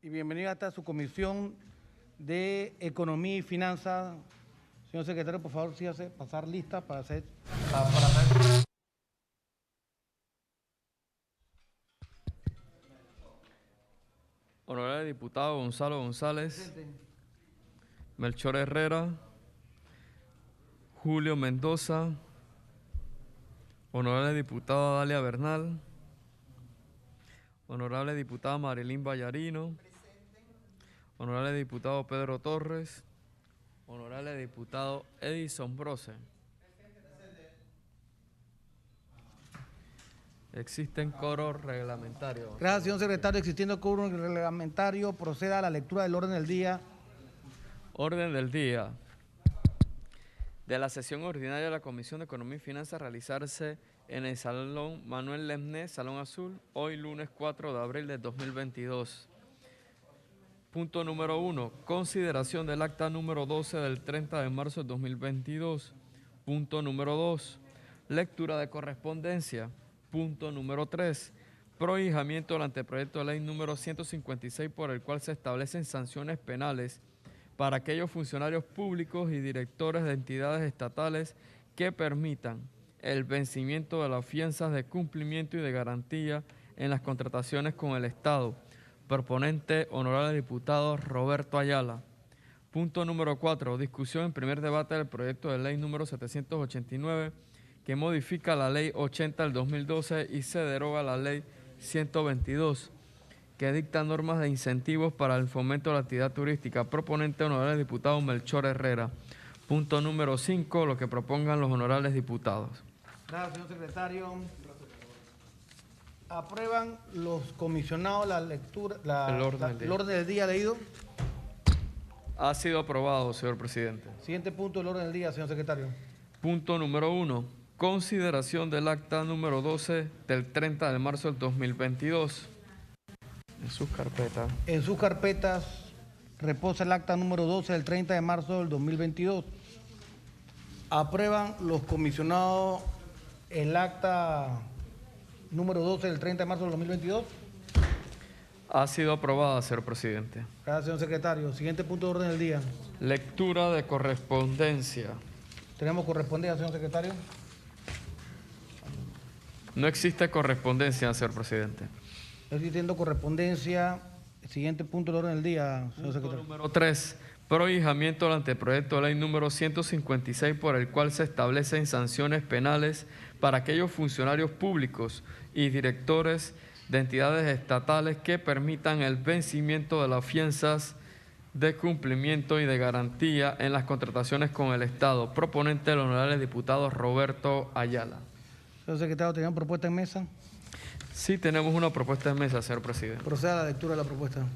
Y bienvenido hasta su comisión de Economía y Finanzas. Señor secretario, por favor, sí hace pasar lista para hacer... Honorable diputado Gonzalo González, Presente. Melchor Herrera, Julio Mendoza, honorable diputada Dalia Bernal, honorable diputada Marilyn Vallarino, honorable diputado Pedro Torres, honorable diputado Edison Brose. Existen coros reglamentarios. Gracias, señor secretario. Existiendo quórum reglamentario, proceda a la lectura del orden del día. Orden del día de la sesión ordinaria de la Comisión de Economía y Finanzas realizarse en el Salón Manuel Lemné, Salón Azul, hoy lunes 4 de abril de 2022. Punto número 1. Consideración del acta número 12 del 30 de marzo de 2022. Punto número 2. Lectura de correspondencia. Punto número 3. Prohijamiento del anteproyecto de ley número 156 por el cual se establecen sanciones penales para aquellos funcionarios públicos y directores de entidades estatales que permitan el vencimiento de las fianzas de cumplimiento y de garantía en las contrataciones con el Estado. Proponente, honorable diputado Roberto Ayala. Punto número 4. Discusión en primer debate del proyecto de ley número 789 que modifica la ley 80 del 2012 y se deroga la ley 122 que dicta normas de incentivos para el fomento de la actividad turística. Proponente, honorable diputado Melchor Herrera. Punto número 5. Lo que propongan los honorables diputados. Gracias, señor secretario. ¿Aprueban los comisionados la lectura, el orden del día leído? Ha sido aprobado, señor presidente. Siguiente punto del orden del día, señor secretario. Punto número 1. Consideración del acta número 12 del 30 de marzo del 2022. En sus carpetas. En sus carpetas reposa el acta número 12 del 30 de marzo del 2022. ¿Aprueban los comisionados el acta número 12 del 30 de marzo del 2022? Ha sido aprobada, señor presidente. Gracias, señor secretario. Siguiente punto de orden del día. Lectura de correspondencia. ¿Tenemos correspondencia, señor secretario? No existe correspondencia, señor presidente. Existiendo correspondencia. Siguiente punto del orden del día, señor secretario. Número 3. Prohijamiento del anteproyecto de ley número 156 por el cual se establecen sanciones penales para aquellos funcionarios públicos y directores de entidades estatales que permitan el vencimiento de las fianzas de cumplimiento y de garantía en las contrataciones con el Estado. Proponente, el honorable diputado Roberto Ayala. Señor secretario, ¿tenían propuesta en mesa? Sí, tenemos una propuesta en mesa, señor presidente. Proceda a la lectura de la propuesta.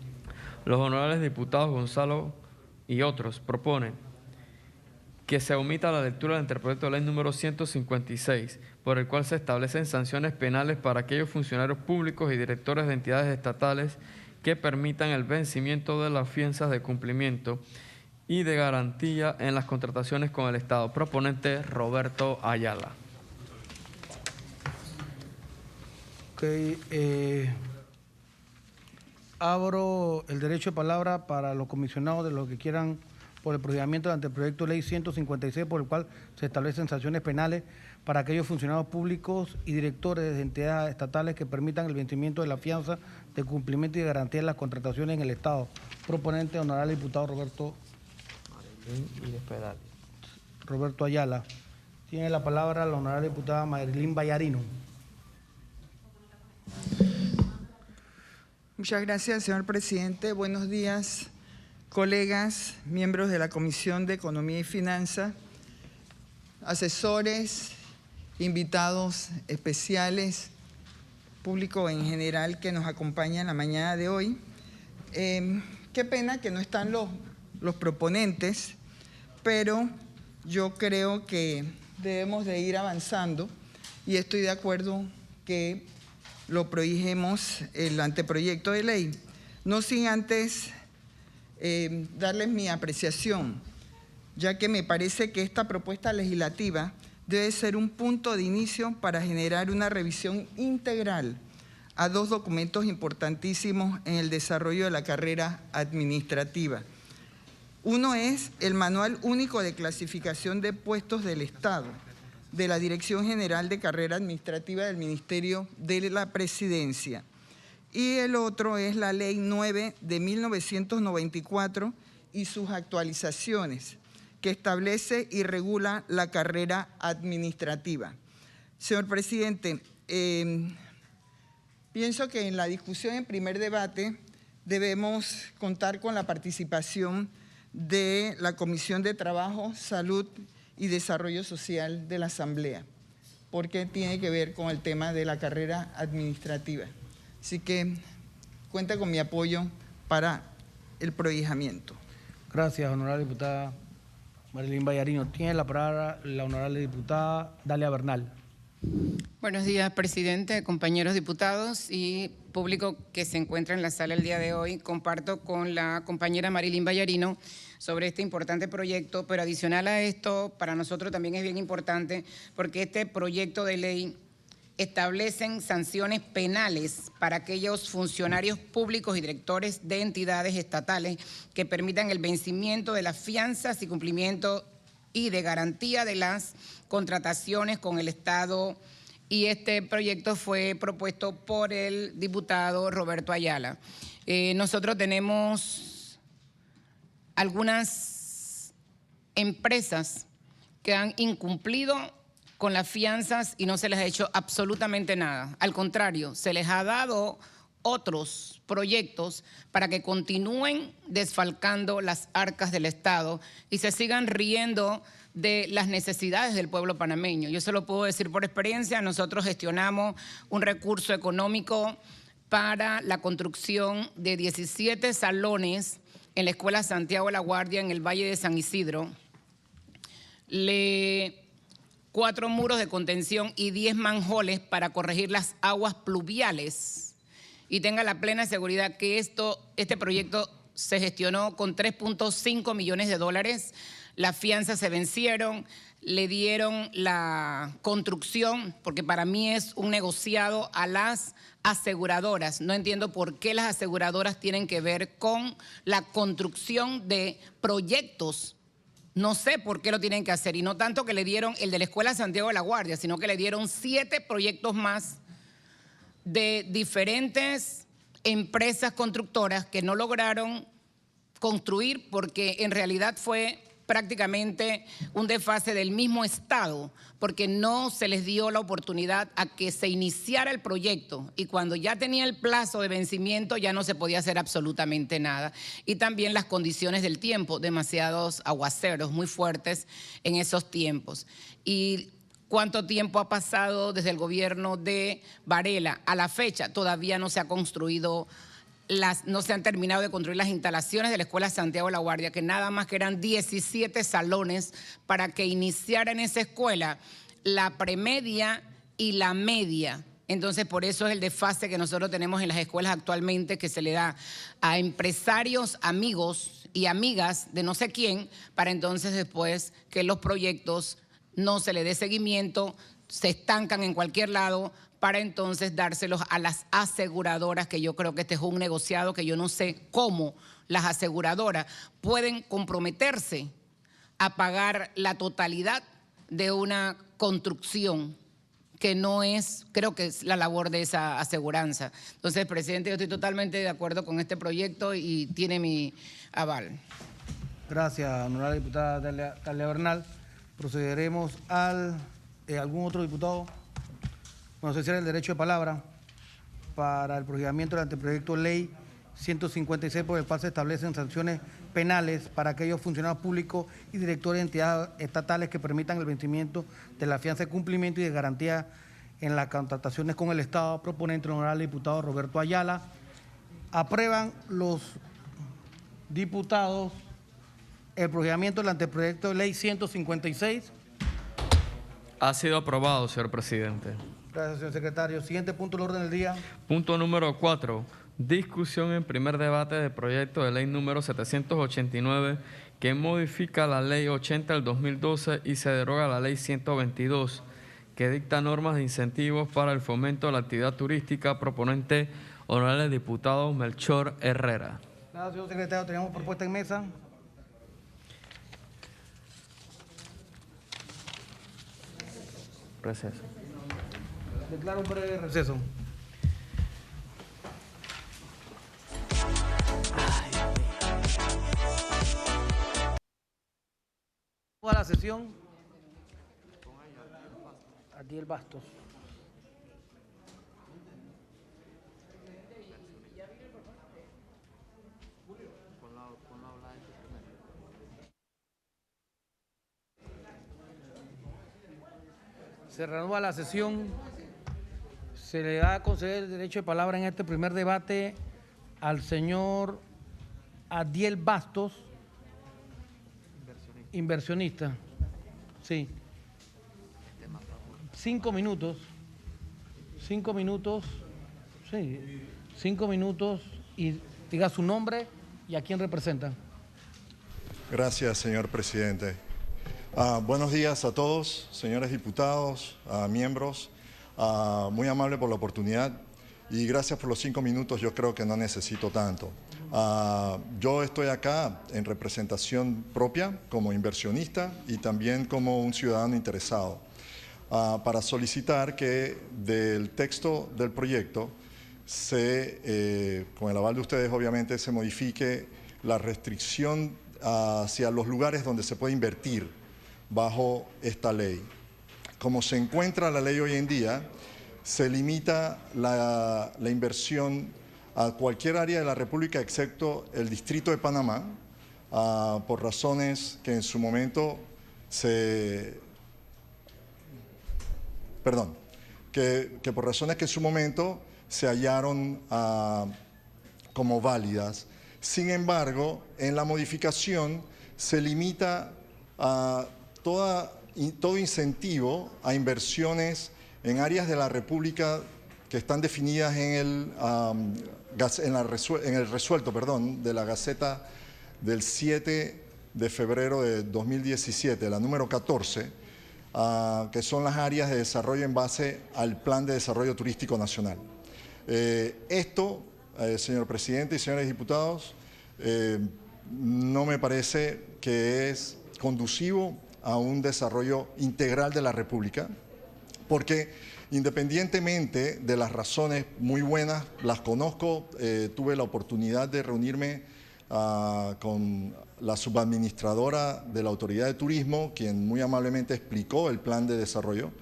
Los honorables diputados Gonzalo y otros proponen que se omita la lectura del anteproyecto de ley número 156, por el cual se establecen sanciones penales para aquellos funcionarios públicos y directores de entidades estatales que permitan el vencimiento de las fianzas de cumplimiento y de garantía en las contrataciones con el Estado. Proponente, Roberto Ayala. Abro el derecho de palabra para los comisionados de los que quieran por el procedimiento del anteproyecto de ley 156, por el cual se establecen sanciones penales para aquellos funcionarios públicos y directores de entidades estatales que permitan el vencimiento de la fianza de cumplimiento y de garantía en las contrataciones en el Estado. Proponente, honorable diputado Roberto Ayala. Tiene la palabra la honorable diputada Marilyn Vallarino. Muchas gracias, señor presidente. Buenos días, colegas, miembros de la Comisión de Economía y Finanzas, asesores, invitados especiales, público en general que nos acompaña en la mañana de hoy. Qué pena que no están los proponentes, pero yo creo que debemos de ir avanzando y estoy de acuerdo que lo prohijemos el anteproyecto de ley. No sin antes darles mi apreciación, ya que me parece que esta propuesta legislativa debe ser un punto de inicio para generar una revisión integral a dos documentos importantísimos en el desarrollo de la carrera administrativa. Uno es el Manual Único de Clasificación de Puestos del Estado, de la Dirección General de Carrera Administrativa del Ministerio de la Presidencia. Y el otro es la Ley 9 de 1994 y sus actualizaciones, que establece y regula la carrera administrativa. Señor presidente, pienso que en la discusión en primer debate debemos contar con la participación de la Comisión de Trabajo, Salud y Desarrollo Social de la Asamblea, porque tiene que ver con el tema de la carrera administrativa. Así que cuenta con mi apoyo para el prohijamiento. Gracias, honorable diputada Marilyn Vallarino. Tiene la palabra la honorable diputada Dalia Bernal. Buenos días, presidente, compañeros diputados y público que se encuentra en la sala el día de hoy. Comparto con la compañera Marilyn Vallarino sobre este importante proyecto, pero adicional a esto, para nosotros también es bien importante porque este proyecto de ley establece sanciones penales para aquellos funcionarios públicos y directores de entidades estatales que permitan el vencimiento de las fianzas y cumplimiento y de garantía de las contrataciones con el Estado, y este proyecto fue propuesto por el diputado Roberto Ayala. Nosotros tenemos algunas empresas que han incumplido con las fianzas y no se les ha hecho absolutamente nada. Al contrario, se les ha dado otros proyectos para que continúen desfalcando las arcas del Estado y se sigan riendo de las necesidades del pueblo panameño. Yo se lo puedo decir por experiencia, nosotros gestionamos un recurso económico para la construcción de 17 salones en la Escuela Santiago de la Guardia en el Valle de San Isidro, 4 muros de contención y 10 manjoles para corregir las aguas pluviales. Y tenga la plena seguridad que este proyecto se gestionó con 3.5 millones de dólares. Las fianzas se vencieron, le dieron la construcción, porque para mí es un negociado a las aseguradoras. No entiendo por qué las aseguradoras tienen que ver con la construcción de proyectos. No sé por qué lo tienen que hacer. Y no tanto que le dieron el de la Escuela Santiago de la Guardia, sino que le dieron 7 proyectos más de diferentes empresas constructoras que no lograron construir porque en realidad fue prácticamente un desfase del mismo Estado, porque no se les dio la oportunidad a que se iniciara el proyecto y cuando ya tenía el plazo de vencimiento ya no se podía hacer absolutamente nada. Y también las condiciones del tiempo, demasiados aguaceros muy fuertes en esos tiempos. Y ¿cuánto tiempo ha pasado desde el gobierno de Varela a la fecha? Todavía no se ha construido, no se han terminado de construir las instalaciones de la Escuela Santiago de la Guardia, que nada más que eran 17 salones para que iniciara en esa escuela la premedia y la media. Entonces, por eso es el desfase que nosotros tenemos en las escuelas actualmente, que se le da a empresarios, amigos y amigas de no sé quién, para entonces después que los proyectos no se le dé seguimiento, se estancan en cualquier lado para entonces dárselos a las aseguradoras, que yo creo que este es un negociado que yo no sé cómo las aseguradoras pueden comprometerse a pagar la totalidad de una construcción que no es, creo que es la labor de esa aseguranza. Entonces, presidente, yo estoy totalmente de acuerdo con este proyecto y tiene mi aval. Gracias, honorable diputada Dalia Bernal. Procederemos al algún otro diputado. Bueno, se cierra el derecho de palabra para el prohijamiento del anteproyecto ley 156, por el cual se establecen sanciones penales para aquellos funcionarios públicos y directores de entidades estatales que permitan el vencimiento de la fianza de cumplimiento y de garantía en las contrataciones con el Estado. Proponente, el honorable diputado Roberto Ayala. Aprueban los diputados el prohijamiento del anteproyecto de ley 156. Ha sido aprobado, señor presidente. Gracias, señor secretario. Siguiente punto del orden del día. Punto número 4. Discusión en primer debate del proyecto de ley número 789 que modifica la ley 80 del 2012 y se deroga la ley 122 que dicta normas de incentivos para el fomento de la actividad turística. Proponente, honorable diputado Melchor Herrera. Gracias, señor secretario. Tenemos propuesta en mesa. Receso. Declaro un breve receso. A la sesión. Adiel Bastos. Se reanuda la sesión. Se le da a conceder el derecho de palabra en este primer debate al señor Adiel Bastos, inversionista. Sí. 5 minutos. 5 minutos. Sí. 5 minutos y diga su nombre y a quién representa. Gracias, señor presidente. Buenos días a todos, señores diputados, miembros. Muy amable por la oportunidad y gracias por los 5 minutos. Yo creo que no necesito tanto. Yo estoy acá en representación propia como inversionista y también como un ciudadano interesado para solicitar que del texto del proyecto con el aval de ustedes obviamente se modifique la restricción hacia los lugares donde se puede invertir bajo esta ley. Como se encuentra la ley hoy en día, se limita la inversión a cualquier área de la República excepto el Distrito de Panamá, por razones que en su momento que por razones que en su momento se hallaron como válidas. Sin embargo, en la modificación se limita a todo incentivo a inversiones en áreas de la República que están definidas en el resuelto de la Gaceta del 7 de febrero de 2017, la número 14, que son las áreas de desarrollo en base al Plan de Desarrollo Turístico Nacional. Esto, señor presidente y señores diputados, no me parece que es conducivo a un desarrollo integral de la República, porque independientemente de las razones muy buenas, las conozco, tuve la oportunidad de reunirme con la subadministradora de la Autoridad de Turismo, quien muy amablemente explicó el plan de desarrollo.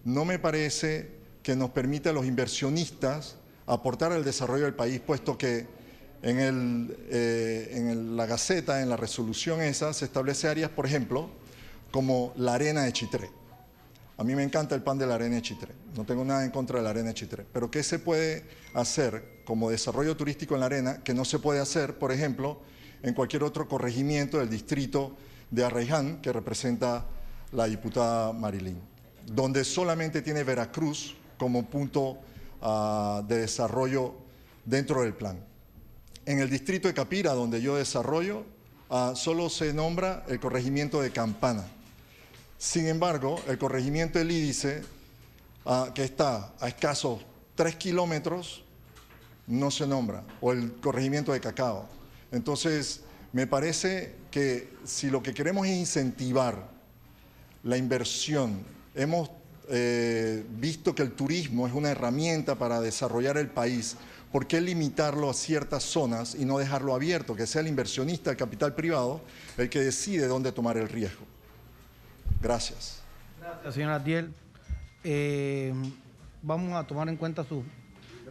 No me parece que nos permita a los inversionistas aportar al desarrollo del país, puesto que en la Gaceta, en la resolución esa, se establece áreas, por ejemplo, como la Arena de Chitré. A mí me encanta el pan de la Arena de Chitré, no tengo nada en contra de la Arena de Chitré, pero ¿qué se puede hacer como desarrollo turístico en la arena que no se puede hacer, por ejemplo, en cualquier otro corregimiento del distrito de Arraiján, que representa la diputada Marilyn, donde solamente tiene Veracruz como punto de desarrollo dentro del plan? En el distrito de Capira, donde yo desarrollo, solo se nombra el corregimiento de Campana. Sin embargo, el corregimiento del Lídice, que está a escasos 3 kilómetros, no se nombra, o el corregimiento de Cacao. Entonces, me parece que si lo que queremos es incentivar la inversión, hemos visto que el turismo es una herramienta para desarrollar el país, ¿por qué limitarlo a ciertas zonas y no dejarlo abierto? Que sea el inversionista, el capital privado, el que decide dónde tomar el riesgo. Gracias. Gracias, señor Adiel. Vamos a tomar en cuenta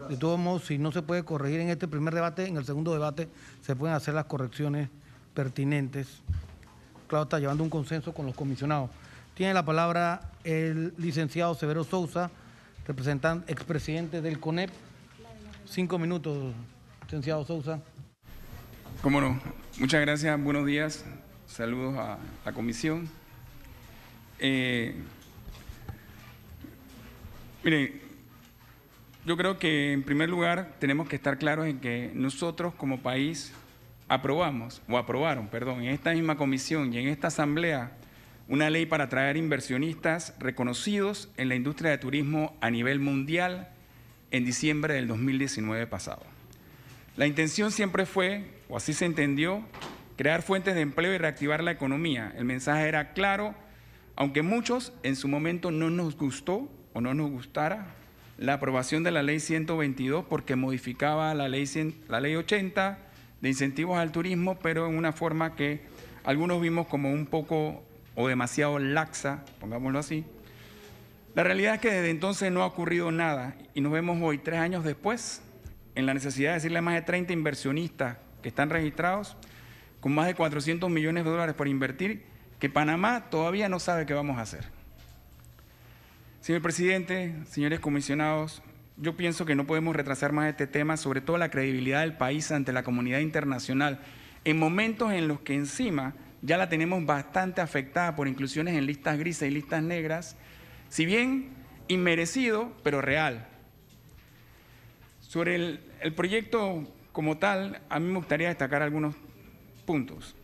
de todos modos, si no se puede corregir en este primer debate, en el segundo debate se pueden hacer las correcciones pertinentes. Claro, está llevando un consenso con los comisionados. Tiene la palabra el licenciado Severo Sousa, representante, expresidente del CONEP. 5 minutos, licenciado Sousa. Cómo no. Muchas gracias, buenos días. Saludos a la comisión. Miren, yo creo que en primer lugar tenemos que estar claros en que nosotros como país aprobaron, en esta misma comisión y en esta asamblea una ley para atraer inversionistas reconocidos en la industria de turismo a nivel mundial en diciembre del 2019 pasado. La intención siempre fue, o así se entendió, crear fuentes de empleo y reactivar la economía. El mensaje era claro, aunque muchos en su momento no nos gustó o no nos gustara la aprobación de la Ley 122 porque modificaba la ley 80 de incentivos al turismo, pero en una forma que algunos vimos como un poco o demasiado laxa, pongámoslo así. La realidad es que desde entonces no ha ocurrido nada y nos vemos hoy, 3 años después, en la necesidad de decirle a más de 30 inversionistas que están registrados, con más de 400 millones de dólares por invertir, que Panamá todavía no sabe qué vamos a hacer. Señor presidente, señores comisionados, yo pienso que no podemos retrasar más este tema, sobre todo la credibilidad del país ante la comunidad internacional, en momentos en los que encima ya la tenemos bastante afectada por inclusiones en listas grises y listas negras, si bien inmerecido, pero real. Sobre el proyecto como tal, a mí me gustaría destacar algunos puntos.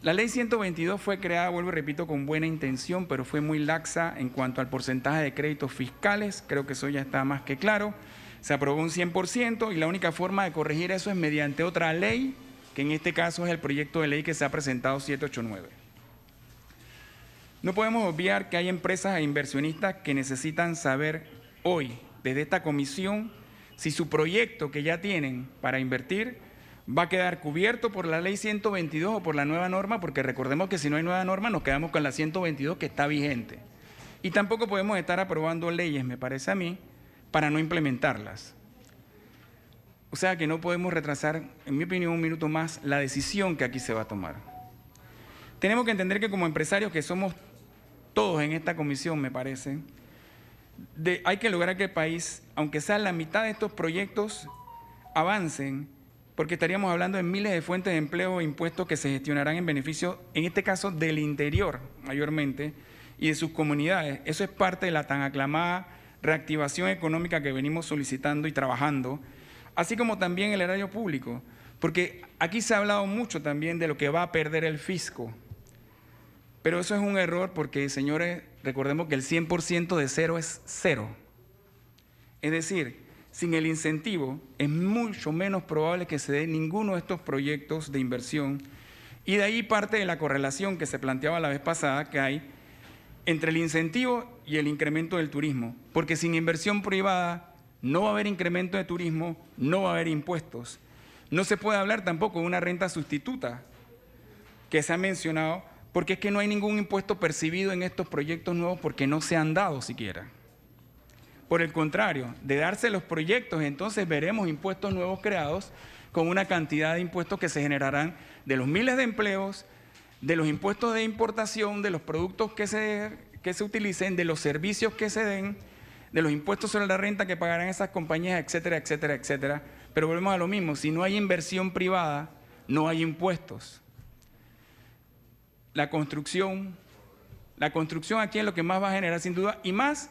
La Ley 122 fue creada, vuelvo y repito, con buena intención, pero fue muy laxa en cuanto al porcentaje de créditos fiscales. Creo que eso ya está más que claro. Se aprobó un 100% y la única forma de corregir eso es mediante otra ley, que en este caso es el proyecto de ley que se ha presentado 789. No podemos obviar que hay empresas e inversionistas que necesitan saber hoy, desde esta comisión, si su proyecto que ya tienen para invertir va a quedar cubierto por la Ley 122 o por la nueva norma, porque recordemos que si no hay nueva norma nos quedamos con la 122 que está vigente. Y tampoco podemos estar aprobando leyes, me parece a mí, para no implementarlas. O sea que no podemos retrasar, en mi opinión, un minuto más la decisión que aquí se va a tomar. Tenemos que entender que como empresarios que somos todos en esta comisión, me parece, hay que lograr que el país, aunque sea la mitad de estos proyectos, avancen, porque estaríamos hablando de miles de fuentes de empleo e impuestos que se gestionarán en beneficio, en este caso, del interior mayormente y de sus comunidades. Eso es parte de la tan aclamada reactivación económica que venimos solicitando y trabajando, así como también el erario público, porque aquí se ha hablado mucho también de lo que va a perder el fisco, pero eso es un error porque, señores, recordemos que el 100% de cero es cero. Es decir, sin el incentivo es mucho menos probable que se dé ninguno de estos proyectos de inversión y de ahí parte de la correlación que se planteaba la vez pasada que hay entre el incentivo y el incremento del turismo, porque sin inversión privada no va a haber incremento de turismo, no va a haber impuestos. No se puede hablar tampoco de una renta sustituta que se ha mencionado, porque es que no hay ningún impuesto percibido en estos proyectos nuevos porque no se han dado siquiera. Por el contrario, de darse los proyectos, entonces veremos impuestos nuevos creados con una cantidad de impuestos que se generarán de los miles de empleos, de los impuestos de importación, de los productos que se utilicen, de los servicios que se den, de los impuestos sobre la renta que pagarán esas compañías, etcétera, etcétera, etcétera. Pero volvemos a lo mismo, si no hay inversión privada, no hay impuestos. La construcción aquí es lo que más va a generar sin duda, y más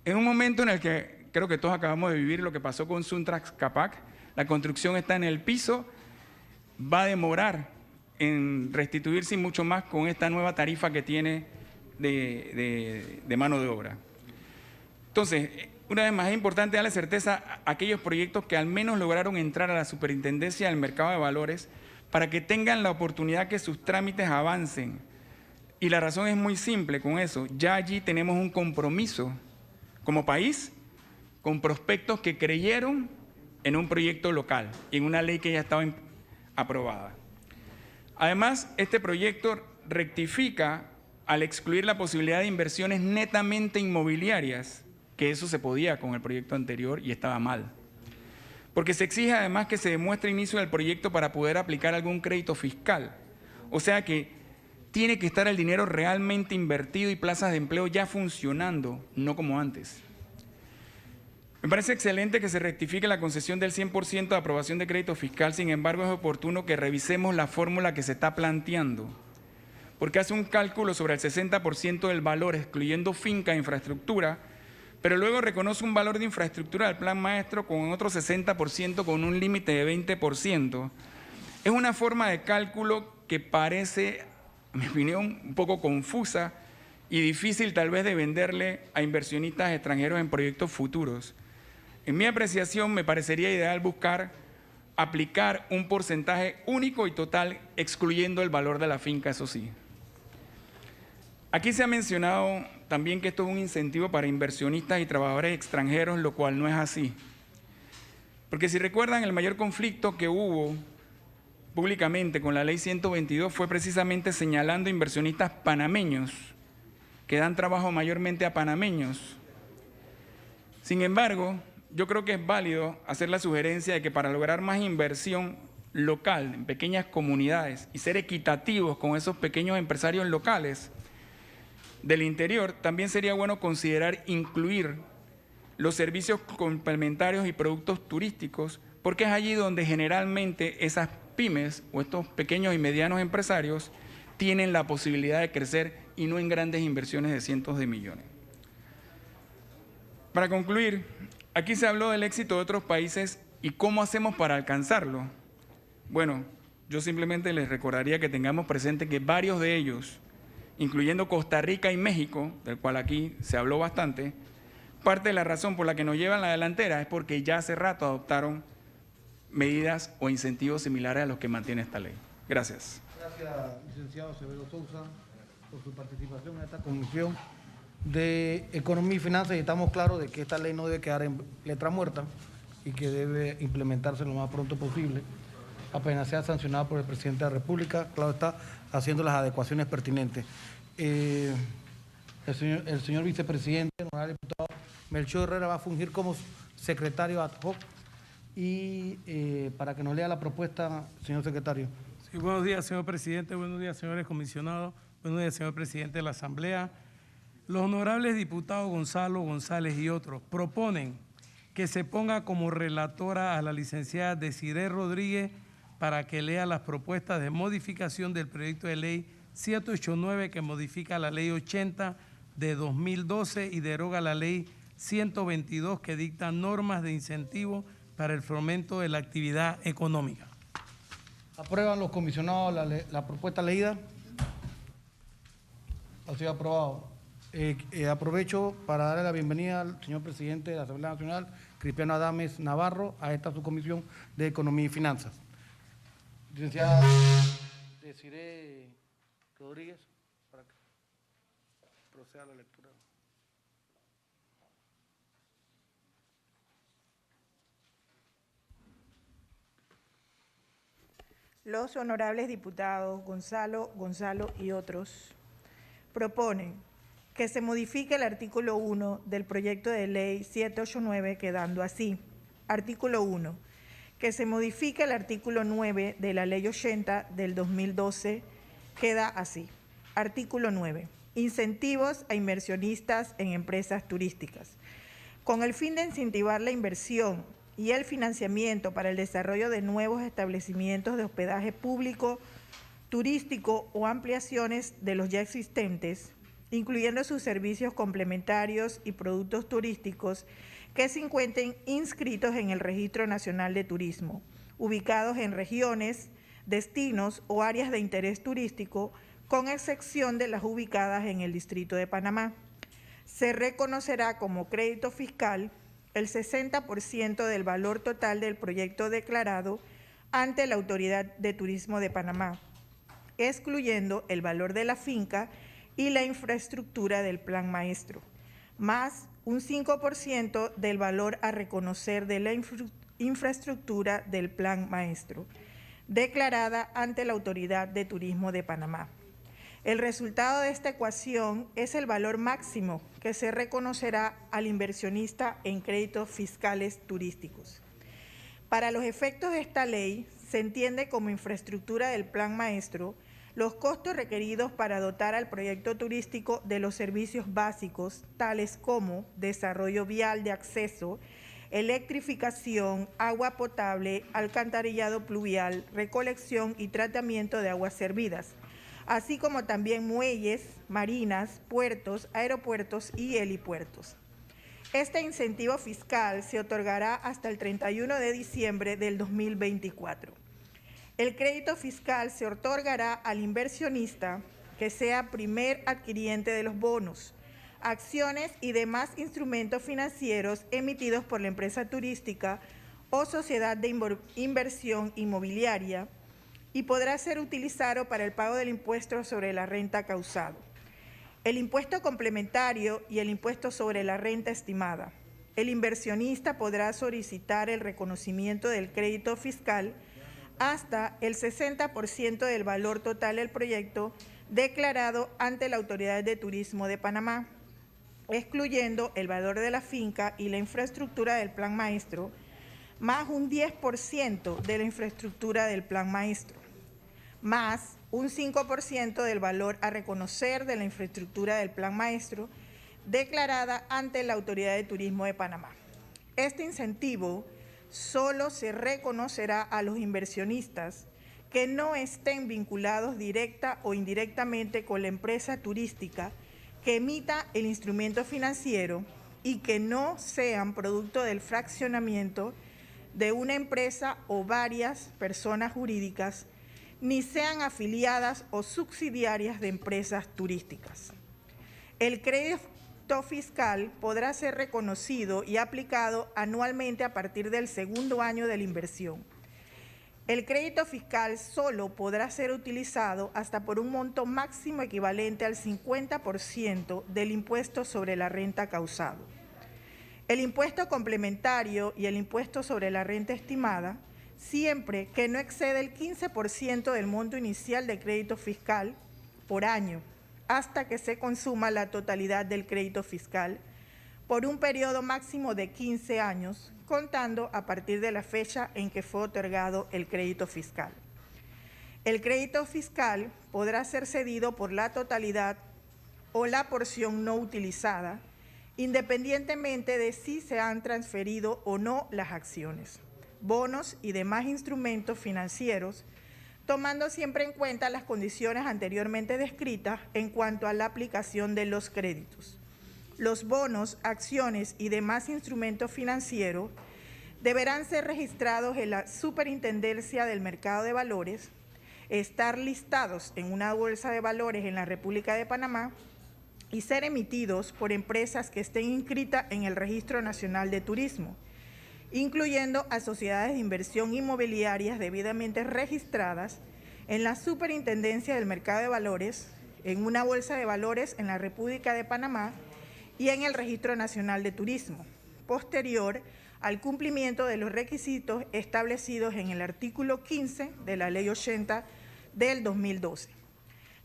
en un momento en el que creo que todos acabamos de vivir lo que pasó con Suntrax Capac. La construcción está en el piso, va a demorar en restituirse mucho más con esta nueva tarifa que tiene de mano de obra. Entonces, una vez más es importante darle certeza a aquellos proyectos que al menos lograron entrar a la superintendencia del mercado de valores para que tengan la oportunidad que sus trámites avancen. Y la razón es muy simple con eso. Ya allí tenemos un compromiso como país con prospectos que creyeron en un proyecto local y en una ley que ya estaba aprobada. Además, este proyecto rectifica al excluir la posibilidad de inversiones netamente inmobiliarias, que eso se podía con el proyecto anterior y estaba mal. Porque se exige además que se demuestre inicio del proyecto para poder aplicar algún crédito fiscal. O sea que tiene que estar el dinero realmente invertido y plazas de empleo ya funcionando, no como antes. Me parece excelente que se rectifique la concesión del 100% de aprobación de crédito fiscal, sin embargo es oportuno que revisemos la fórmula que se está planteando, porque hace un cálculo sobre el 60% del valor, excluyendo finca e infraestructura, pero luego reconoce un valor de infraestructura del plan maestro con otro 60% con un límite de 20%. Es una forma de cálculo que parece en mi opinión, un poco confusa y difícil tal vez de venderle a inversionistas extranjeros en proyectos futuros. En mi apreciación, me parecería ideal buscar aplicar un porcentaje único y total, excluyendo el valor de la finca, eso sí. Aquí se ha mencionado también que esto es un incentivo para inversionistas y trabajadores extranjeros, lo cual no es así. Porque si recuerdan, el mayor conflicto que hubo públicamente con la Ley 122 fue precisamente señalando inversionistas panameños, que dan trabajo mayormente a panameños. Sin embargo, yo creo que es válido hacer la sugerencia de que para lograr más inversión local en pequeñas comunidades y ser equitativos con esos pequeños empresarios locales del interior, también sería bueno considerar incluir los servicios complementarios y productos turísticos, porque es allí donde generalmente esas pymes o estos pequeños y medianos empresarios tienen la posibilidad de crecer y no en grandes inversiones de cientos de millones. Para concluir, aquí se habló del éxito de otros países y cómo hacemos para alcanzarlo. Bueno, yo simplemente les recordaría que tengamos presente que varios de ellos, incluyendo Costa Rica y México, del cual aquí se habló bastante, parte de la razón por la que nos llevan la delantera es porque ya hace rato adoptaron medidas o incentivos similares a los que mantiene esta ley. Gracias. Gracias, licenciado Severo Sousa, por su participación en esta comisión de Economía y Finanzas, y estamos claros de que esta ley no debe quedar en letra muerta y que debe implementarse lo más pronto posible, apenas sea sancionada por el presidente de la República, claro está, haciendo las adecuaciones pertinentes. El señor vicepresidente, honorable diputado Melchor Herrera, va a fungir como secretario ad hoc y para que nos lea la propuesta, señor secretario. Sí, buenos días, señor presidente, buenos días, señores comisionados, buenos días, señor presidente de la Asamblea. Los honorables diputados Gonzalo, González y otros proponen que se ponga como relatora a la licenciada Desiree Rodríguez para que lea las propuestas de modificación del proyecto de ley 789 que modifica la ley 80 de 2012 y deroga la ley 122 que dicta normas de incentivo para el fomento de la actividad económica. ¿Aprueban los comisionados la propuesta leída? Ha sido aprobado. Aprovecho para darle la bienvenida al señor presidente de la Asamblea Nacional, Cristiano Adames Navarro, a esta subcomisión de Economía y Finanzas. Licenciada Desiree Rodríguez, para que proceda la lectura. Los honorables diputados Gonzalo y otros proponen que se modifique el artículo 1 del proyecto de ley 789 quedando así. Artículo 1. Que se modifique el artículo 9 de la ley 80 del 2012 queda así. Artículo 9. Incentivos a inversionistas en empresas turísticas. Con el fin de incentivar la inversión y el financiamiento para el desarrollo de nuevos establecimientos de hospedaje público, turístico o ampliaciones de los ya existentes, incluyendo sus servicios complementarios y productos turísticos que se encuentren inscritos en el Registro Nacional de Turismo, ubicados en regiones, destinos o áreas de interés turístico, con excepción de las ubicadas en el Distrito de Panamá. Se reconocerá como crédito fiscal el 60% del valor total del proyecto declarado ante la Autoridad de Turismo de Panamá, excluyendo el valor de la finca y la infraestructura del plan maestro, más un 5% del valor a reconocer de la infraestructura del plan maestro, declarada ante la Autoridad de Turismo de Panamá. El resultado de esta ecuación es el valor máximo que se reconocerá al inversionista en créditos fiscales turísticos. Para los efectos de esta ley, se entiende como infraestructura del plan maestro los costos requeridos para dotar al proyecto turístico de los servicios básicos, tales como desarrollo vial de acceso, electrificación, agua potable, alcantarillado pluvial, recolección y tratamiento de aguas servidas, así como también muelles, marinas, puertos, aeropuertos y helipuertos. Este incentivo fiscal se otorgará hasta el 31 de diciembre del 2024. El crédito fiscal se otorgará al inversionista que sea primer adquiriente de los bonos, acciones y demás instrumentos financieros emitidos por la empresa turística o sociedad de inversión inmobiliaria y podrá ser utilizado para el pago del impuesto sobre la renta causado, el impuesto complementario y el impuesto sobre la renta estimada. El inversionista podrá solicitar el reconocimiento del crédito fiscal hasta el 60% del valor total del proyecto declarado ante la Autoridad de Turismo de Panamá, excluyendo el valor de la finca y la infraestructura del plan maestro, más un 10% de la infraestructura del plan maestro, más un 5% del valor a reconocer de la infraestructura del plan maestro declarada ante la Autoridad de Turismo de Panamá. Este incentivo solo se reconocerá a los inversionistas que no estén vinculados directa o indirectamente con la empresa turística que emita el instrumento financiero y que no sean producto del fraccionamiento de una empresa o varias personas jurídicas, ni sean afiliadas o subsidiarias de empresas turísticas. El crédito fiscal podrá ser reconocido y aplicado anualmente a partir del segundo año de la inversión. El crédito fiscal solo podrá ser utilizado hasta por un monto máximo equivalente al 50% del impuesto sobre la renta causado. El impuesto complementario y el impuesto sobre la renta estimada, siempre que no exceda el 15% del monto inicial de crédito fiscal por año, hasta que se consuma la totalidad del crédito fiscal por un periodo máximo de 15 años, contando a partir de la fecha en que fue otorgado el crédito fiscal. El crédito fiscal podrá ser cedido por la totalidad o la porción no utilizada, independientemente de si se han transferido o no las acciones, bonos y demás instrumentos financieros, tomando siempre en cuenta las condiciones anteriormente descritas en cuanto a la aplicación de los créditos. Los bonos, acciones y demás instrumentos financieros deberán ser registrados en la Superintendencia del Mercado de Valores, estar listados en una bolsa de valores en la República de Panamá y ser emitidos por empresas que estén inscritas en el Registro Nacional de Turismo, incluyendo a sociedades de inversión inmobiliarias debidamente registradas en la Superintendencia del Mercado de Valores, en una bolsa de valores en la República de Panamá y en el Registro Nacional de Turismo, posterior al cumplimiento de los requisitos establecidos en el artículo 15 de la Ley 80 del 2012.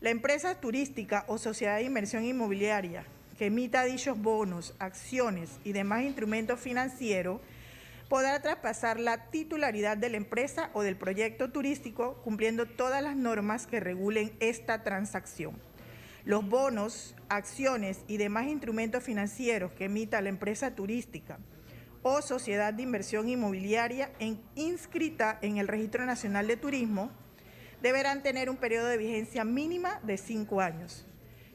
La empresa turística o sociedad de inversión inmobiliaria que emita dichos bonos, acciones y demás instrumentos financieros podrá traspasar la titularidad de la empresa o del proyecto turístico cumpliendo todas las normas que regulen esta transacción. Los bonos, acciones y demás instrumentos financieros que emita la empresa turística o sociedad de inversión inmobiliaria inscrita en el Registro Nacional de Turismo deberán tener un periodo de vigencia mínima de 5 años,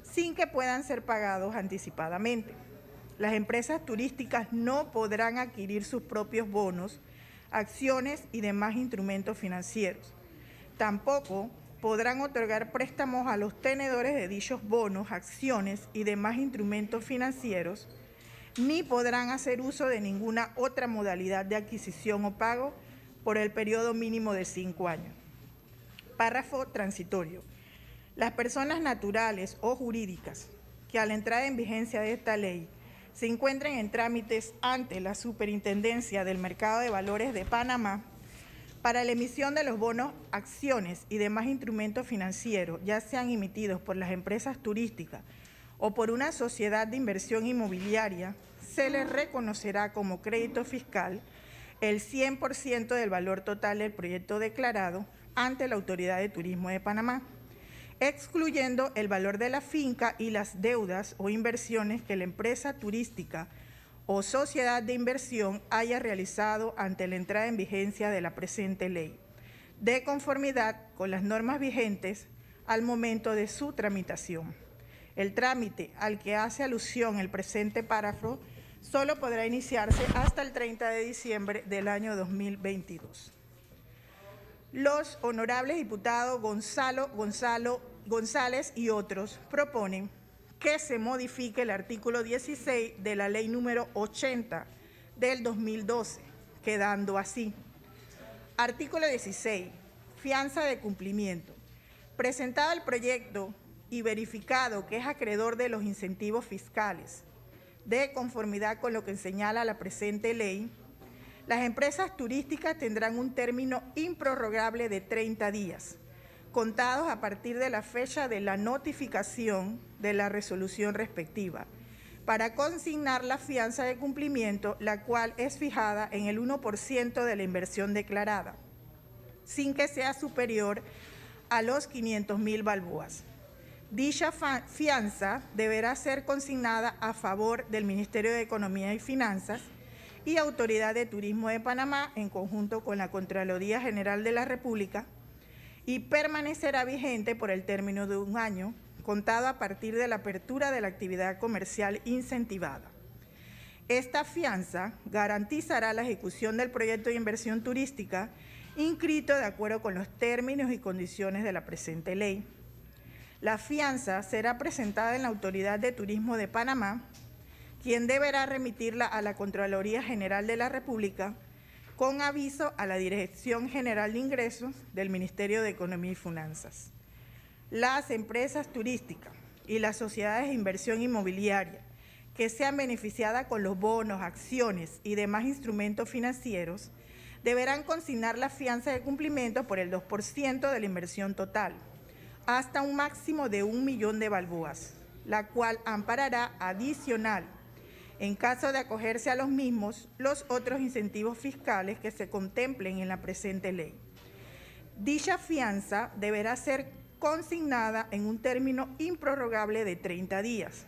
sin que puedan ser pagados anticipadamente. Las empresas turísticas no podrán adquirir sus propios bonos, acciones y demás instrumentos financieros. Tampoco podrán otorgar préstamos a los tenedores de dichos bonos, acciones y demás instrumentos financieros, ni podrán hacer uso de ninguna otra modalidad de adquisición o pago por el periodo mínimo de 5 años. Párrafo transitorio. Las personas naturales o jurídicas que a la entrada en vigencia de esta ley se encuentren en trámites ante la Superintendencia del Mercado de Valores de Panamá para la emisión de los bonos, acciones y demás instrumentos financieros, ya sean emitidos por las empresas turísticas o por una sociedad de inversión inmobiliaria, se les reconocerá como crédito fiscal el 100% del valor total del proyecto declarado ante la Autoridad de Turismo de Panamá, excluyendo el valor de la finca y las deudas o inversiones que la empresa turística o sociedad de inversión haya realizado ante la entrada en vigencia de la presente ley, de conformidad con las normas vigentes al momento de su tramitación. El trámite al que hace alusión el presente párrafo solo podrá iniciarse hasta el 30 de diciembre del año 2022. Los honorables diputados Gonzalo González y otros proponen que se modifique el artículo 16 de la Ley número 80 del 2012, quedando así. Artículo 16. Fianza de cumplimiento. Presentado el proyecto y verificado que es acreedor de los incentivos fiscales, de conformidad con lo que señala la presente ley, las empresas turísticas tendrán un término improrrogable de 30 días, contados a partir de la fecha de la notificación de la resolución respectiva, para consignar la fianza de cumplimiento, la cual es fijada en el 1% de la inversión declarada, sin que sea superior a los 500.000 balboas. Dicha fianza deberá ser consignada a favor del Ministerio de Economía y Finanzas y Autoridad de Turismo de Panamá, en conjunto con la Contraloría General de la República, y permanecerá vigente por el término de 1 año, contado a partir de la apertura de la actividad comercial incentivada. Esta fianza garantizará la ejecución del proyecto de inversión turística inscrito de acuerdo con los términos y condiciones de la presente ley. La fianza será presentada en la Autoridad de Turismo de Panamá, quien deberá remitirla a la Contraloría General de la República con aviso a la Dirección General de Ingresos del Ministerio de Economía y Finanzas. Las empresas turísticas y las sociedades de inversión inmobiliaria que sean beneficiadas con los bonos, acciones y demás instrumentos financieros deberán consignar la fianza de cumplimiento por el 2% de la inversión total, hasta un máximo de 1 millón de balboas, la cual amparará adicional, en caso de acogerse a los mismos, los otros incentivos fiscales que se contemplen en la presente ley. Dicha fianza deberá ser consignada en un término improrrogable de 30 días.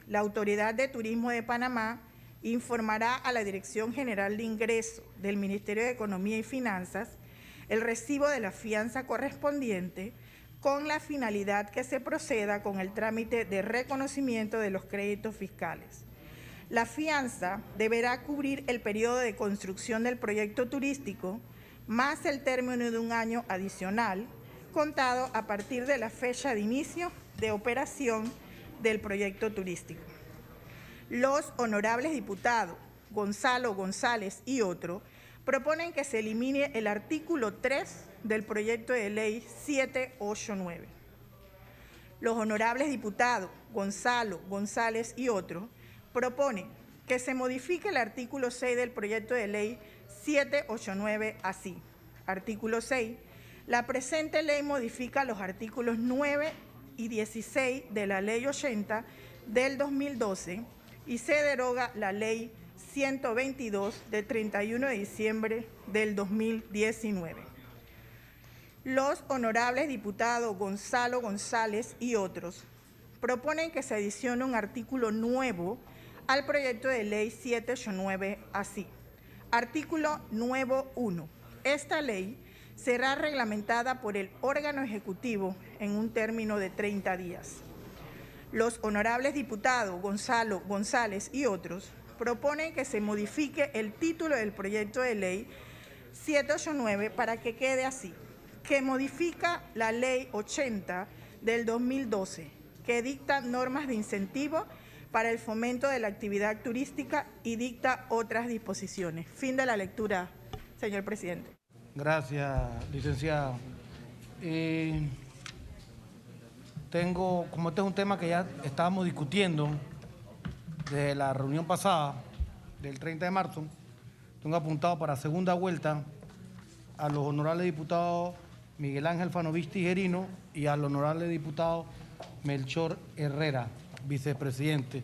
La Autoridad de Turismo de Panamá informará a la Dirección General de Ingresos del Ministerio de Economía y Finanzas el recibo de la fianza correspondiente, con la finalidad que se proceda con el trámite de reconocimiento de los créditos fiscales. La fianza deberá cubrir el periodo de construcción del proyecto turístico, más el término de 1 año adicional, contado a partir de la fecha de inicio de operación del proyecto turístico. Los honorables diputados Gonzalo, González y otros proponen que se elimine el artículo 3 del proyecto de ley 789. Los honorables diputados Gonzalo, González y otros proponen que se modifique el artículo 6 del proyecto de ley 789 así. Artículo 6. La presente ley modifica los artículos 9 y 16 de la Ley 80 del 2012 y se deroga la Ley 122 de 31 de diciembre del 2019. Los honorables diputados Gonzalo, González y otros proponen que se adicione un artículo nuevo al proyecto de ley 789 así. Artículo nuevo 1. Esta ley será reglamentada por el órgano ejecutivo en un término de 30 días. Los honorables diputados Gonzalo, González y otros proponen que se modifique el título del proyecto de ley 789 para que quede así, que modifica la Ley 80 del 2012, que dicta normas de incentivo para el fomento de la actividad turística y dicta otras disposiciones. Fin de la lectura, señor presidente. Gracias, licenciado. Como este es un tema que ya estábamos discutiendo desde la reunión pasada, del 30 de marzo, tengo apuntado para segunda vuelta a los honorables diputados Miguel Ángel Fanovich Tijerino y al honorable diputado Melchor Herrera, vicepresidente.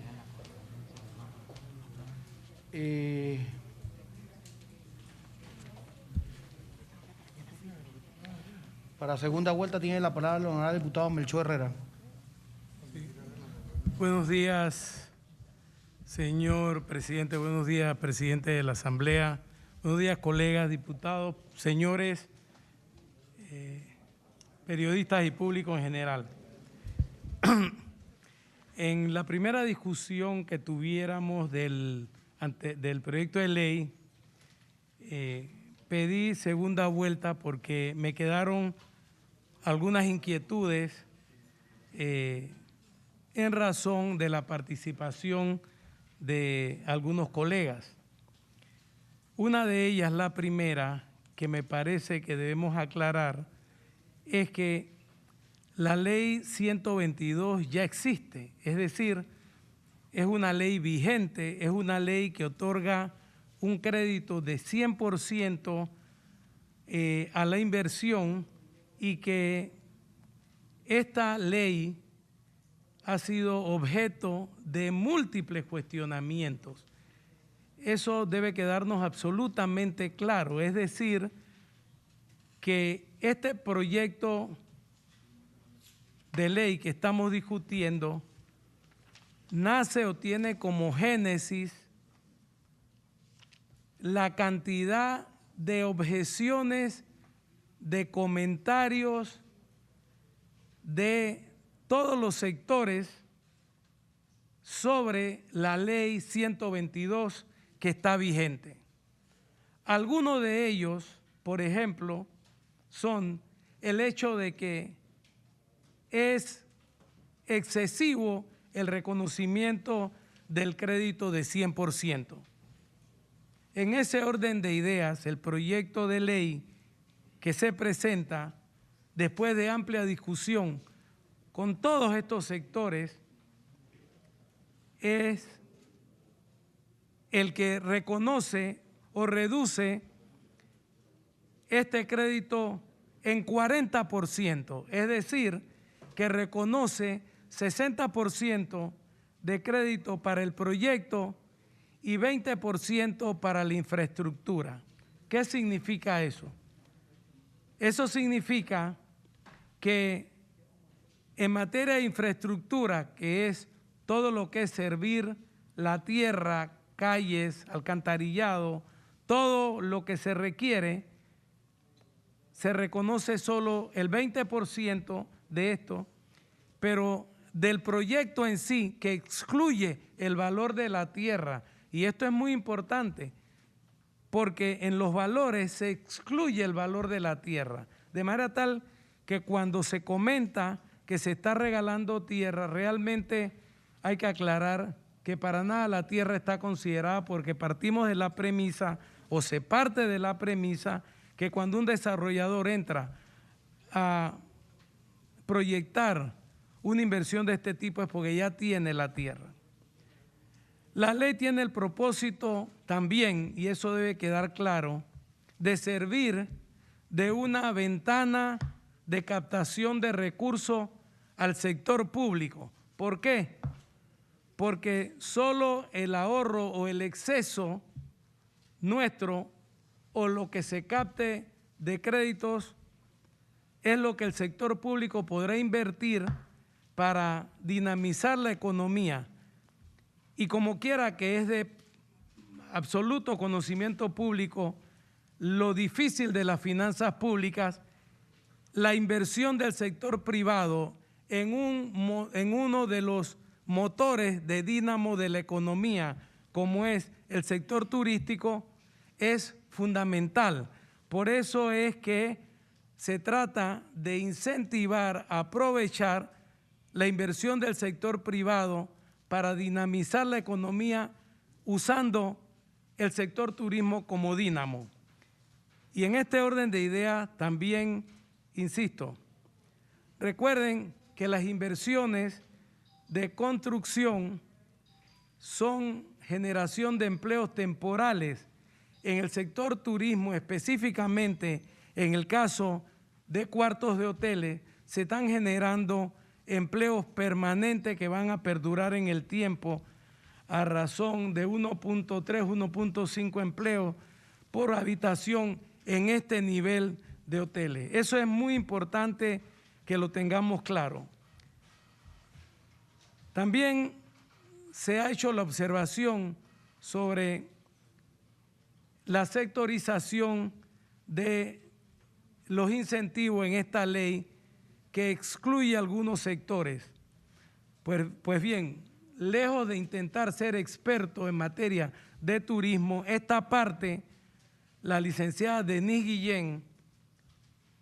Para segunda vuelta tiene la palabra el honorable diputado Melchor Herrera. Buenos días, señor presidente. Buenos días, presidente de la Asamblea. Buenos días, colegas diputados, señores periodistas y público en general. En la primera discusión que tuviéramos del proyecto de ley, pedí segunda vuelta porque me quedaron algunas inquietudes en razón de la participación de algunos colegas. Una de ellas, la primera, que me parece que debemos aclarar, es que la ley 122 ya existe, es decir, es una ley vigente, es una ley que otorga un crédito de 100% a la inversión y que esta ley ha sido objeto de múltiples cuestionamientos. Eso debe quedarnos absolutamente claro, es decir, que este proyecto de ley que estamos discutiendo nace o tiene como génesis la cantidad de objeciones, de comentarios de todos los sectores sobre la ley 122 que está vigente. Algunos de ellos, por ejemplo, son el hecho de que es excesivo el reconocimiento del crédito de 100%. En ese orden de ideas, el proyecto de ley que se presenta después de amplia discusión con todos estos sectores es el que reconoce o reduce este crédito en 40%, es decir, que reconoce 60% de crédito para el proyecto y 20% para la infraestructura. ¿Qué significa eso? Eso significa que en materia de infraestructura, que es todo lo que es servir la tierra, calles, alcantarillado, todo lo que se requiere, se reconoce solo el 20% de esto, pero del proyecto en sí, que excluye el valor de la tierra, y esto es muy importante, porque en los valores se excluye el valor de la tierra, de manera tal que cuando se comenta que se está regalando tierra, realmente hay que aclarar que para nada la tierra está considerada, porque partimos de la premisa, o se parte de la premisa, que cuando un desarrollador entra a proyectar una inversión de este tipo es porque ya tiene la tierra. La ley tiene el propósito también, y eso debe quedar claro, de servir de una ventana de captación de recursos al sector público. ¿Por qué? Porque solo el ahorro o el exceso nuestro o lo que se capte de créditos es lo que el sector público podrá invertir para dinamizar la economía. Y como quiera que es de absoluto conocimiento público lo difícil de las finanzas públicas, la inversión del sector privado en uno de los motores de dínamo de la economía, como es el sector turístico, es fundamental. Por eso es que se trata de incentivar, aprovechar la inversión del sector privado para dinamizar la economía usando el sector turismo como dínamo. Y en este orden de ideas también, insisto, recuerden que las inversiones de construcción son generación de empleos temporales. En el sector turismo, específicamente en el caso de cuartos de hoteles, se están generando empleos permanentes que van a perdurar en el tiempo a razón de 1.3, 1.5 empleos por habitación en este nivel de hoteles. Eso es muy importante que lo tengamos claro. También se ha hecho la observación sobre la sectorización de los incentivos en esta ley que excluye algunos sectores. Pues bien, lejos de intentar ser experto en materia de turismo, esta parte, la licenciada Denise Guillén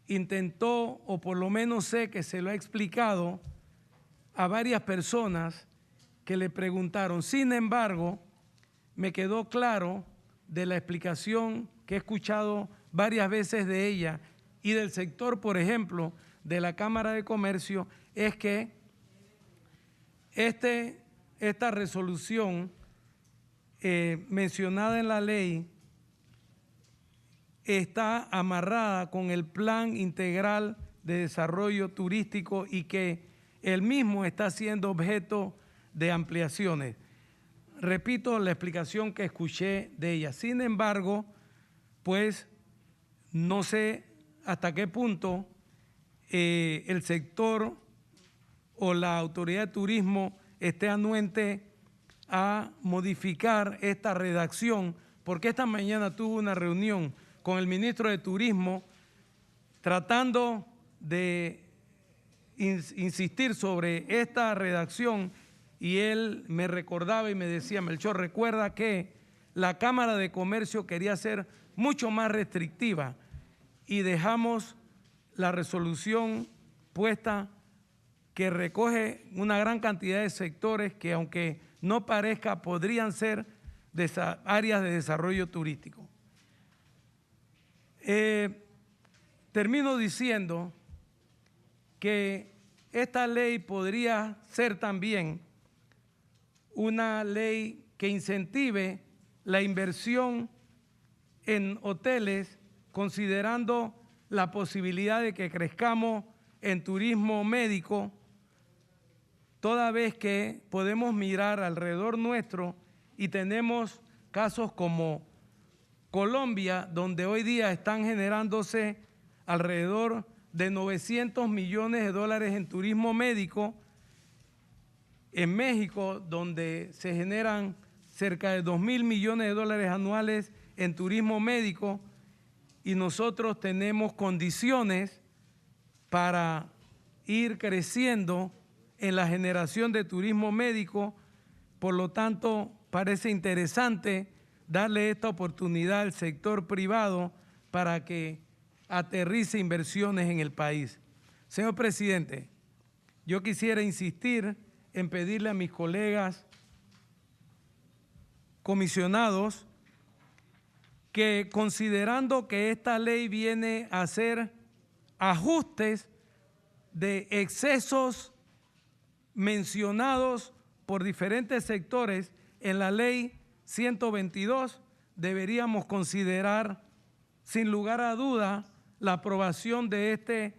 intentó, o por lo menos sé que se lo ha explicado, a varias personas que le preguntaron. Sin embargo, me quedó claro de la explicación que he escuchado varias veces de ella y del sector, por ejemplo, de la Cámara de Comercio, es que esta resolución mencionada en la ley está amarrada con el Plan Integral de Desarrollo Turístico y que el mismo está siendo objeto de ampliaciones. Repito la explicación que escuché de ella. Sin embargo, pues no sé hasta qué punto el sector o la autoridad de turismo esté anuente a modificar esta redacción, porque esta mañana tuve una reunión con el ministro de Turismo tratando de insistir sobre esta redacción y él me recordaba y me decía, Melchor, recuerda que la Cámara de Comercio quería ser mucho más restrictiva y dejamos la resolución puesta que recoge una gran cantidad de sectores que, aunque no parezca, podrían ser áreas de desarrollo turístico. Termino diciendo que esta ley podría ser también una ley que incentive la inversión en hoteles, considerando la posibilidad de que crezcamos en turismo médico, toda vez que podemos mirar alrededor nuestro y tenemos casos como Colombia, donde hoy día están generándose alrededor de 900 millones de dólares en turismo médico, en México, donde se generan cerca de 2.000 millones de dólares anuales en turismo médico, y nosotros tenemos condiciones para ir creciendo en la generación de turismo médico. Por lo tanto, parece interesante darle esta oportunidad al sector privado para que aterrice inversiones en el país. Señor presidente, yo quisiera insistir en pedirle a mis colegas comisionados que, considerando que esta ley viene a hacer ajustes de excesos mencionados por diferentes sectores en la ley 122, deberíamos considerar sin lugar a duda la aprobación de este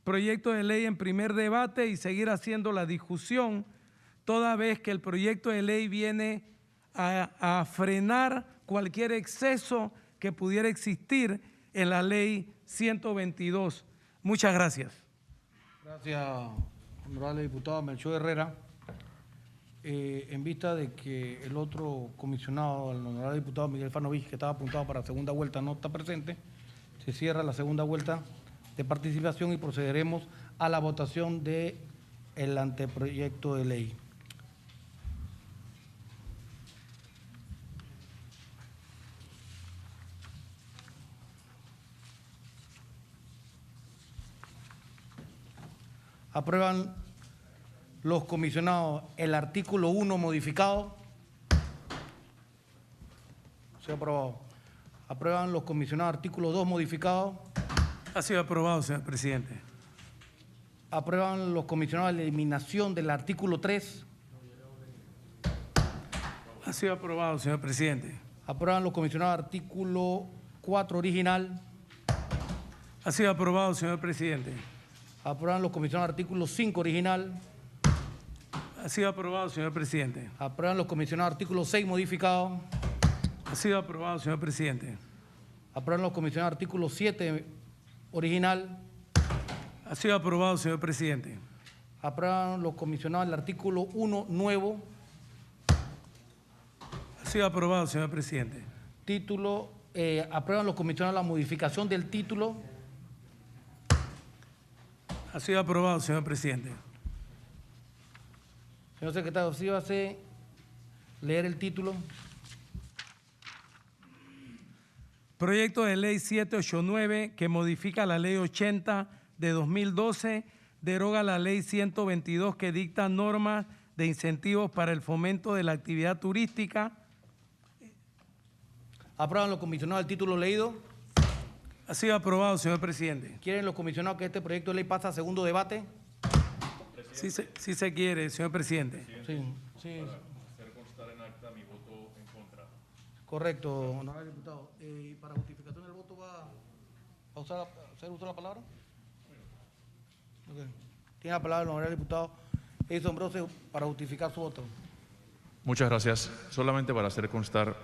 proyecto de ley en primer debate y seguir haciendo la discusión, toda vez que el proyecto de ley viene a frenar cualquier exceso que pudiera existir en la ley 122. Muchas gracias. Gracias, honorable diputado Melchor Herrera. En vista de que el otro comisionado, el honorable diputado Miguel Fanovich, que estaba apuntado para segunda vuelta, no está presente, se cierra la segunda vuelta de participación y procederemos a la votación del anteproyecto de ley. ¿Aprueban los comisionados el artículo 1 modificado? Se ha aprobado. ¿Aprueban los comisionados artículo 2 modificado? Ha sido aprobado, señor presidente. ¿Aprueban los comisionados la eliminación del artículo 3? Ha sido aprobado, señor presidente. ¿Aprueban los comisionados artículo 4 original? Ha sido aprobado, señor presidente. ¿Aprueban los comisionados artículo 5 original? Ha sido aprobado, señor presidente. ¿Aprueban los comisionados artículo 6 modificado? Ha sido aprobado, señor presidente. ¿Aprueban los comisionados artículo 7 original? Ha sido aprobado, señor presidente. ¿Aprueban los comisionados el artículo 1 nuevo? Ha sido aprobado, señor presidente. Título, ¿aprueban los comisionados la modificación del título? Ha sido aprobado, señor presidente. Señor secretario, ¿sí va a leer el título? Proyecto de ley 789 que modifica la ley 80 de 2012 deroga la Ley 122 que dicta normas de incentivos para el fomento de la actividad turística. ¿Aprueban los comisionados el título leído? Ha sido aprobado, señor presidente. ¿Quieren los comisionados que este proyecto de ley pase a segundo debate? Sí se quiere, señor presidente. Sí, sí. Hacer constar en acta mi voto en contra. Correcto, honorable diputado. ¿Para justificación del voto va a hacer uso de la palabra? Okay. Tiene la palabra el honorable diputado Edison Brose para justificar su voto. Muchas gracias. Solamente para hacer constar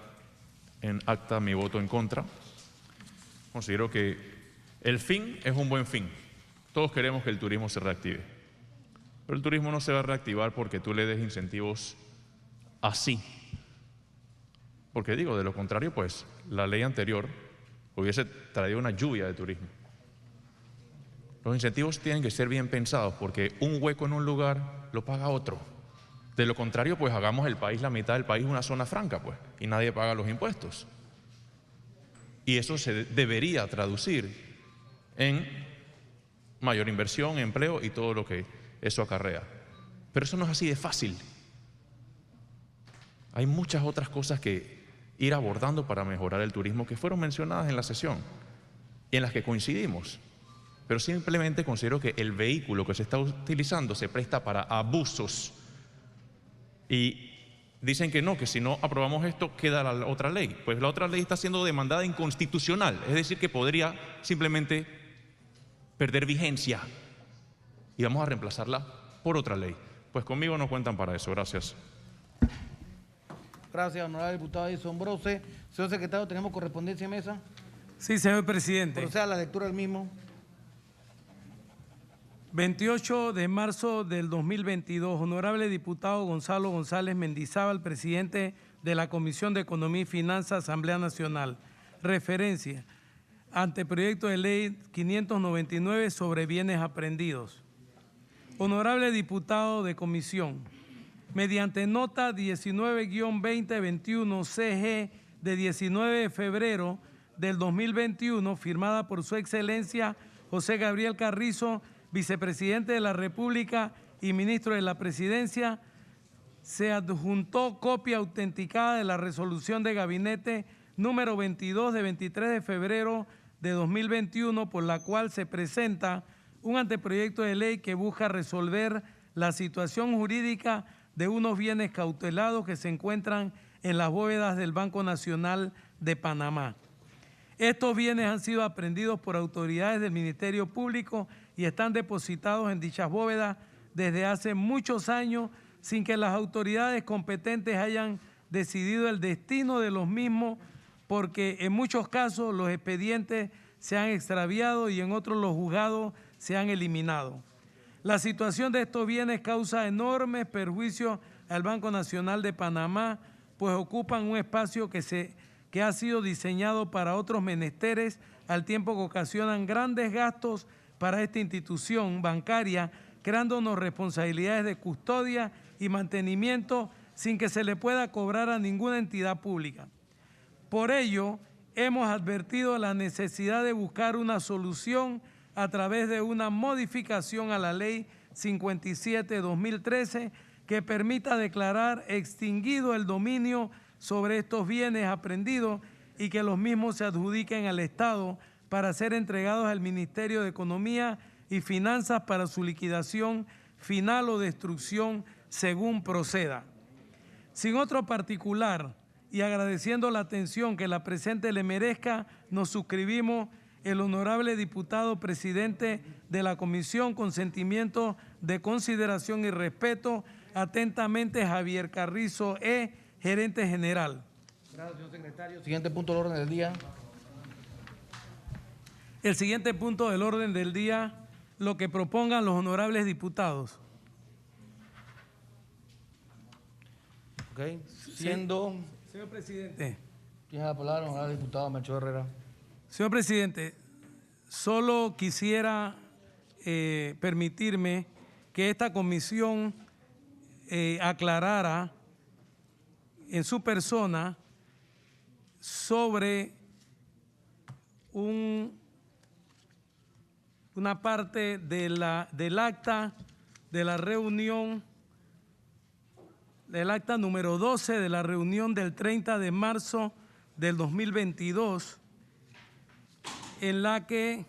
en acta mi voto en contra. Considero que el fin es un buen fin. Todos queremos que el turismo se reactive. Pero el turismo no se va a reactivar porque tú le des incentivos así. Porque digo, de lo contrario, pues la ley anterior hubiese traído una lluvia de turismo. Los incentivos tienen que ser bien pensados porque un hueco en un lugar lo paga otro. De lo contrario, pues hagamos el país, la mitad del país, una zona franca, pues, y nadie paga los impuestos. Y eso se debería traducir en mayor inversión, empleo y todo lo que eso acarrea. Pero eso no es así de fácil. Hay muchas otras cosas que ir abordando para mejorar el turismo que fueron mencionadas en la sesión y en las que coincidimos. Pero simplemente considero que el vehículo que se está utilizando se presta para abusos. Y dicen que no, que si no aprobamos esto queda la otra ley. Pues la otra ley está siendo demandada inconstitucional, es decir, que podría simplemente perder vigencia y vamos a reemplazarla por otra ley. Pues conmigo no cuentan para eso. Gracias. Gracias, honorable diputado Edison Brose. Señor secretario, ¿tenemos correspondencia en mesa? Sí, señor presidente. Proceda a la lectura del mismo. 28 de marzo del 2022, honorable diputado Gonzalo González Mendizábal, presidente de la Comisión de Economía y Finanzas, Asamblea Nacional. Referencia, anteproyecto de ley 599 sobre bienes aprehendidos. Honorable diputado de comisión, mediante nota 19-2021 CG de 19 de febrero del 2021, firmada por su excelencia José Gabriel Carrizo, vicepresidente de la República y ministro de la Presidencia, se adjuntó copia autenticada de la resolución de gabinete número 22 de 23 de febrero de 2021, por la cual se presenta un anteproyecto de ley que busca resolver la situación jurídica de unos bienes cautelados que se encuentran en las bóvedas del Banco Nacional de Panamá. Estos bienes han sido aprehendidos por autoridades del Ministerio Público y están depositados en dichas bóvedas desde hace muchos años sin que las autoridades competentes hayan decidido el destino de los mismos, porque en muchos casos los expedientes se han extraviado y en otros los juzgados se han eliminado. La situación de estos bienes causa enormes perjuicios al Banco Nacional de Panamá, pues ocupan un espacio que ha sido diseñado para otros menesteres, al tiempo que ocasionan grandes gastos para esta institución bancaria, creándonos responsabilidades de custodia y mantenimiento sin que se le pueda cobrar a ninguna entidad pública. Por ello, hemos advertido la necesidad de buscar una solución a través de una modificación a la Ley 57/2013 que permita declarar extinguido el dominio sobre estos bienes aprehendidos y que los mismos se adjudiquen al Estado para ser entregados al Ministerio de Economía y Finanzas para su liquidación final o destrucción según proceda. Sin otro particular y agradeciendo la atención que la presente le merezca, nos suscribimos el honorable diputado presidente de la Comisión con sentimiento de consideración y respeto, atentamente Javier Carrizo gerente general. Gracias, señor secretario. Siguiente punto del orden del día. El siguiente punto del orden del día, lo que propongan los honorables diputados. Ok, siendo... Señor presidente. Tiene la palabra el honorable diputado Melchor Herrera. Señor presidente, solo quisiera permitirme que esta comisión aclarara en su persona sobre un una parte del acta de la reunión, del acta número 12 de la reunión del 30 de marzo del 2022, en la que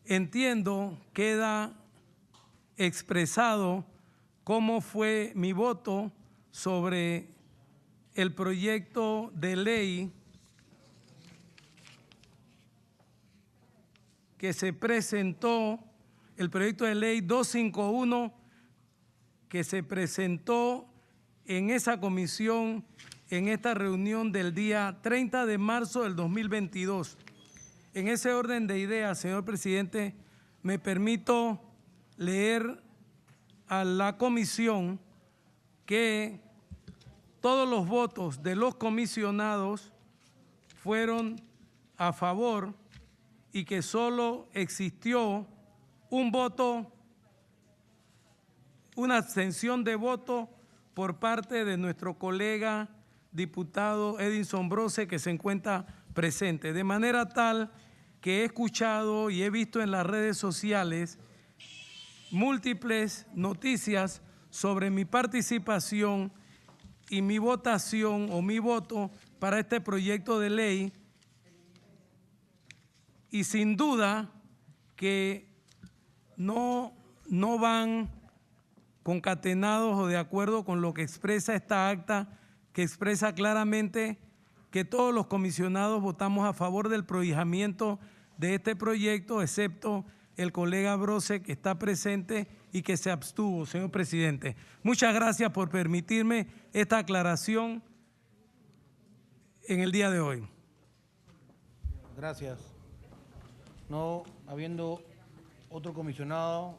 entiendo queda expresado cómo fue mi voto sobre el proyecto de ley que se presentó, el proyecto de ley 251 que se presentó en esa comisión, en esta reunión del día 30 de marzo del 2022. En ese orden de ideas, señor presidente, me permito leer a la comisión que todos los votos de los comisionados fueron a favor y que solo existió un voto, una abstención de voto por parte de nuestro colega diputado Edinson Brose, que se encuentra presente. De manera tal que he escuchado y he visto en las redes sociales múltiples noticias sobre mi participación y mi votación o mi voto para este proyecto de ley, y sin duda que no van concatenados o de acuerdo con lo que expresa esta acta, que expresa claramente que todos los comisionados votamos a favor del prohijamiento de este proyecto, excepto el colega Brose, que está presente y que se abstuvo, señor presidente. Muchas gracias por permitirme esta aclaración en el día de hoy. Gracias. No habiendo otro comisionado,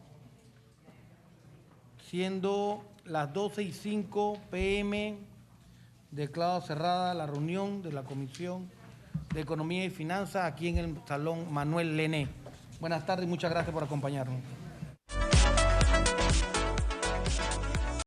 siendo las 12:05 p.m., declaro cerrada la reunión de la Comisión de Economía y Finanzas aquí en el Salón Manuel Lené. Buenas tardes y muchas gracias por acompañarnos.